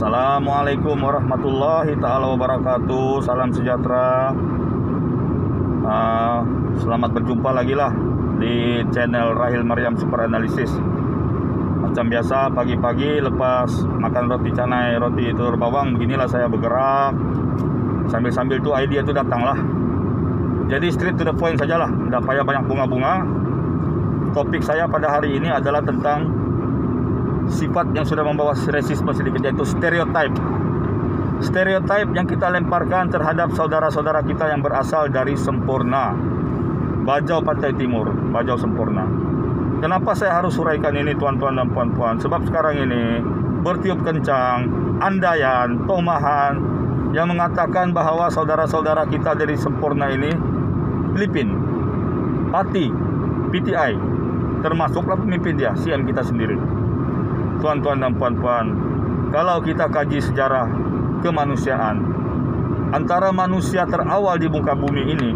Assalamualaikum warahmatullahi ta'ala wabarakatuh. Salam sejahtera. Selamat berjumpa lagi lah di channel Rahil Maryam Super Analysis. Macam biasa pagi-pagi lepas makan roti canai, roti telur bawang, beginilah saya bergerak. Sambil-sambil tu idea tu datang lah. Jadi straight to the point sajalah, tidak payah banyak bunga-bunga. Topik saya pada hari ini adalah tentang sifat yang sudah membawa rasisme sedikit, yaitu stereotype. Stereotype yang kita lemparkan terhadap saudara-saudara kita yang berasal dari Sempurna, Bajau Pantai Timur, Bajau Sempurna. Kenapa saya harus uraikan ini, tuan-tuan dan puan-puan? Sebab sekarang ini bertiup kencang andaian, tomahan yang mengatakan bahawa saudara-saudara kita dari Sempurna ini Filipin, Pati, PTI, termasuklah pemimpin dia, CM kita sendiri. Tuan-tuan dan puan-puan, kalau kita kaji sejarah kemanusiaan, antara manusia terawal di muka bumi ini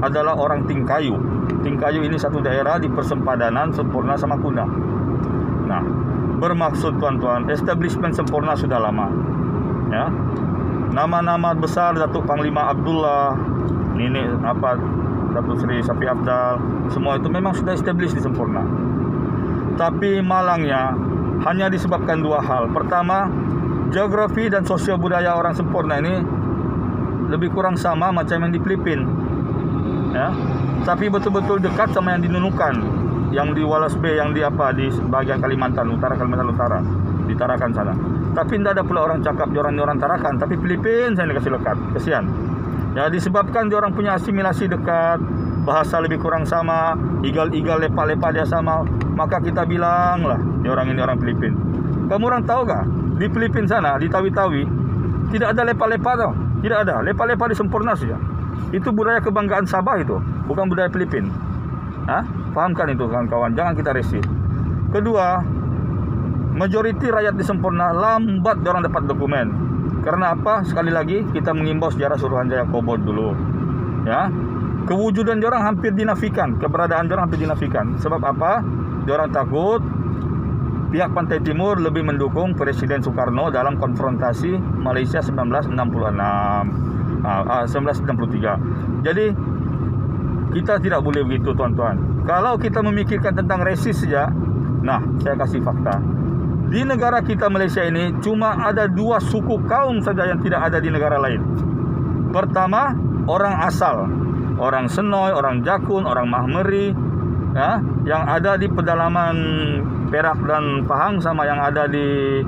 adalah orang Tingkayu. Tingkayu ini satu daerah di persempadanan Sempurna sama Kuna. Nah, bermaksud tuan-tuan, establishment Sempurna sudah lama. Ya, nama-nama besar Datuk Panglima Abdullah, Datuk Seri Safi Abdal, semua itu memang sudah established di Sempurna. Tapi malangnya hanya disebabkan dua hal. Pertama, geografi dan sosial budaya orang Sempurna ini lebih kurang sama macam yang di Filipina, ya. Tapi betul-betul dekat sama yang di Nunukan, yang di Wallace Bay, yang di bagian Kalimantan Utara, di Tarakan sana. Tapi tidak ada pula orang cakap di orang Tarakan, tapi Filipina saya dikasih lekat. Kesian. Ya, disebabkan dia orang punya asimilasi dekat, bahasa lebih kurang sama, igal-igal lepak-lepak dia sama, maka kita bilang lah dia orang ini orang Filipin. Kamu orang tahu gak? Di Filipin sana, di Tawi-Tawi, tidak ada lepak-lepak tau. Tidak ada, lepak-lepak di Sempurna saja. Itu budaya kebanggaan Sabah itu, bukan budaya Filipin. Fahamkan itu kawan-kawan, jangan kita resih. Kedua, majoriti rakyat di Sempurna lambat dia orang dapat dokumen. Karena apa? Sekali lagi kita mengimbau sejarah Suruhanjaya Kobod dulu. Ya. Kewujudan diorang hampir dinafikan, keberadaan diorang hampir dinafikan. Sebab apa? Diorang takut pihak Pantai Timur lebih mendukung Presiden Soekarno dalam konfrontasi Malaysia 1963. Jadi kita tidak boleh begitu, tuan-tuan. Kalau kita memikirkan tentang rasis saja, nah, saya kasih fakta. Di negara kita Malaysia ini cuma ada dua suku kaum saja yang tidak ada di negara lain. Pertama, orang asal, orang Senoy, orang Jakun, orang Mahmeri, ya, yang ada di pedalaman Perak dan Pahang, sama yang ada di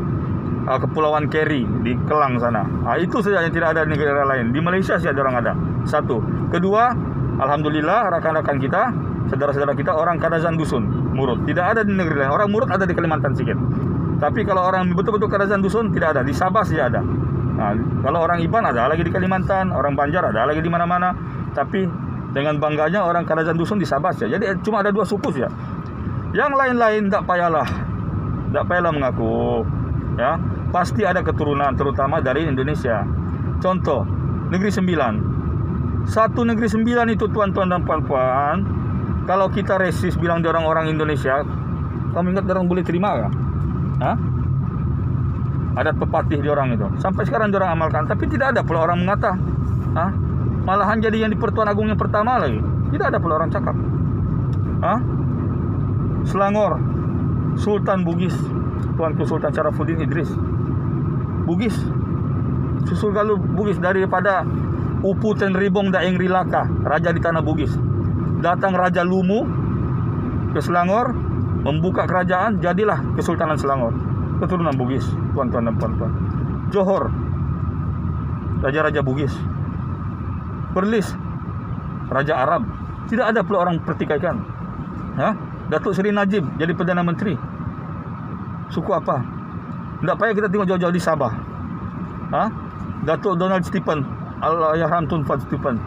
Kepulauan Keri di Kelang sana. Itu saja yang tidak ada di negara lain. Di Malaysia saja orang ada. Satu. Kedua, alhamdulillah rakan-rakan kita, saudara-saudara kita orang Kadazan Dusun, Murut, tidak ada di negeri lain. Orang Murut ada di Kalimantan sedikit. Tapi kalau orang betul-betul Kadazan Dusun tidak ada. Di Sabah saja ada. Nah, kalau orang Iban ada lagi di Kalimantan, orang Banjar ada lagi di mana-mana. Tapi dengan bangganya orang Kadazan Dusun di Sabah saja. Jadi cuma ada dua suku saja. Yang lain-lain tak payahlah mengaku. Ya, pasti ada keturunan, terutama dari Indonesia. Contoh, Negeri Sembilan. Satu Negeri Sembilan itu, tuan-tuan dan puan-puan, kalau kita resis bilang dia orang Indonesia, kamu ingat orang boleh terima gak? Adat pepatih dia orang itu. Sampai sekarang dia orang amalkan, tapi tidak ada pula orang mengata. Malahan jadi yang di Pertuan Agung yang pertama lagi. Tidak ada pula orang cakap. Selangor, Sultan Bugis, Tuanku Sultan Syarafuddin Idris, Bugis. Susul galu Bugis daripada Upu Tenribong Daeng Rilaka, raja di tanah Bugis. Datang Raja Lumu ke Selangor, membuka kerajaan, jadilah Kesultanan Selangor. Keturunan Bugis, tuan-tuan dan puan-puan. Johor, raja-raja Bugis. Perlis, Raja Arab. Tidak ada pula orang pertikaikan. Datuk Seri Najib jadi Perdana Menteri. Suku apa? Tidak payah kita tengok jauh-jauh di Sabah. Datuk Donald Stephen, Allahyarham Tun Fat Stephen,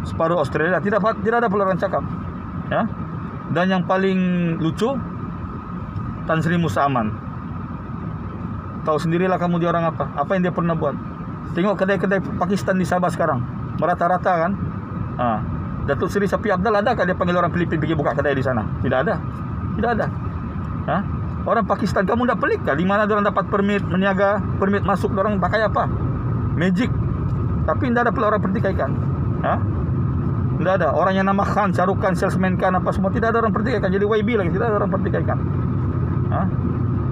separuh Australia. Tidak ada pula orang cakap. Dan yang paling lucu, Tan Sri Musa Aman. Tahu sendirilah kamu dia orang apa? Apa yang dia pernah buat? Tengok kedai-kedai Pakistan di Sabah sekarang, merata-rata kan? Datuk Seri Safi Abdal, adakah dia panggil orang Filipin pergi buka kedai di sana? Tidak ada. Orang Pakistan, kamu tidak pelik kah? Di mana orang dapat permit meniaga, permit masuk, orang pakai apa? Magic. Tapi tidak ada pula orang pertikaikan. Tidak ada. Orang yang nama Khan, Syarukan, Salesman Khan, apa semua, tidak ada orang pertikaikan. Jadi YB lagi, tidak ada orang pertikaikan.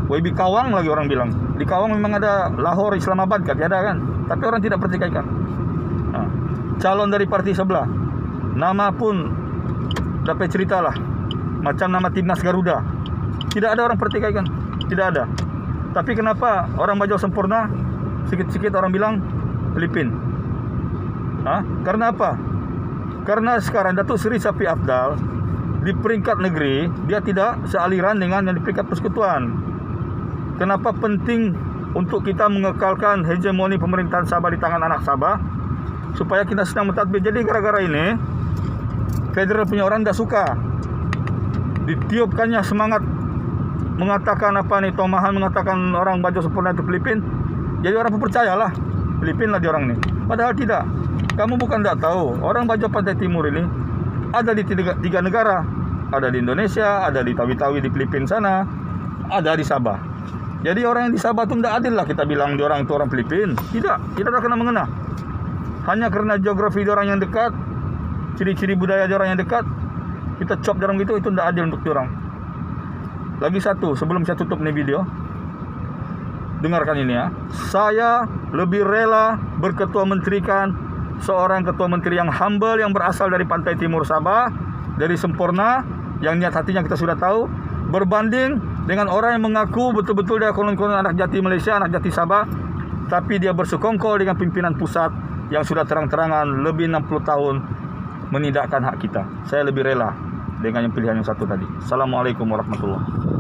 YB Kawang lagi orang bilang. Di Kawang memang ada Lahore, Islamabad kan? Tiada kan? Tapi orang tidak pertikaikan. Calon dari parti sebelah, nama pun dapat cerita lah. Macam nama Timnas Garuda. Tidak ada orang pertikaikan. Tidak ada. Tapi kenapa orang Bajau Sempurna sikit-sikit orang bilang Filipin? Karena apa? Karena sekarang Datuk Seri Sapi Afdal di peringkat negeri dia tidak sealiran dengan yang di peringkat persekutuan. Kenapa penting untuk kita mengekalkan hegemoni pemerintahan Sabah di tangan anak Sabah? Supaya kita sedang mentadbir. Jadi gara-gara ini federal punya orang tidak suka ditiupkannya semangat mengatakan apa nih, Tomahan mengatakan orang Bajau Sempurna itu Filipin. Jadi orang pun percayalah Filipin lah dia orang ini. Padahal tidak. Kamu bukan tidak tahu, orang Bajau Pantai Timur ini ada di tiga negara. Ada di Indonesia, ada di Tawi-Tawi di Filipina sana, ada di Sabah. Jadi orang yang di Sabah itu tidak adil lah kita bilang dia orang itu orang Filipin. Tidak ada kena mengena. Hanya karena geografi dia orang yang dekat, ciri-ciri budaya dia orang yang dekat, kita cop dia orang gitu, itu tidak adil untuk dia orang. Lagi satu, sebelum saya tutup nih video, dengarkan ini ya. Saya lebih rela berketua menterikan seorang ketua menteri yang humble, yang berasal dari Pantai Timur Sabah, dari Sempurna, yang niat hatinya kita sudah tahu, berbanding dengan orang yang mengaku betul-betul dia konon-konon anak jati Malaysia, anak jati Sabah, tapi dia bersekongkol dengan pimpinan pusat yang sudah terang-terangan lebih 60 tahun menidakkan hak kita. Saya lebih rela dengan yang pilihan yang satu tadi. Assalamualaikum warahmatullahi wabarakatuh.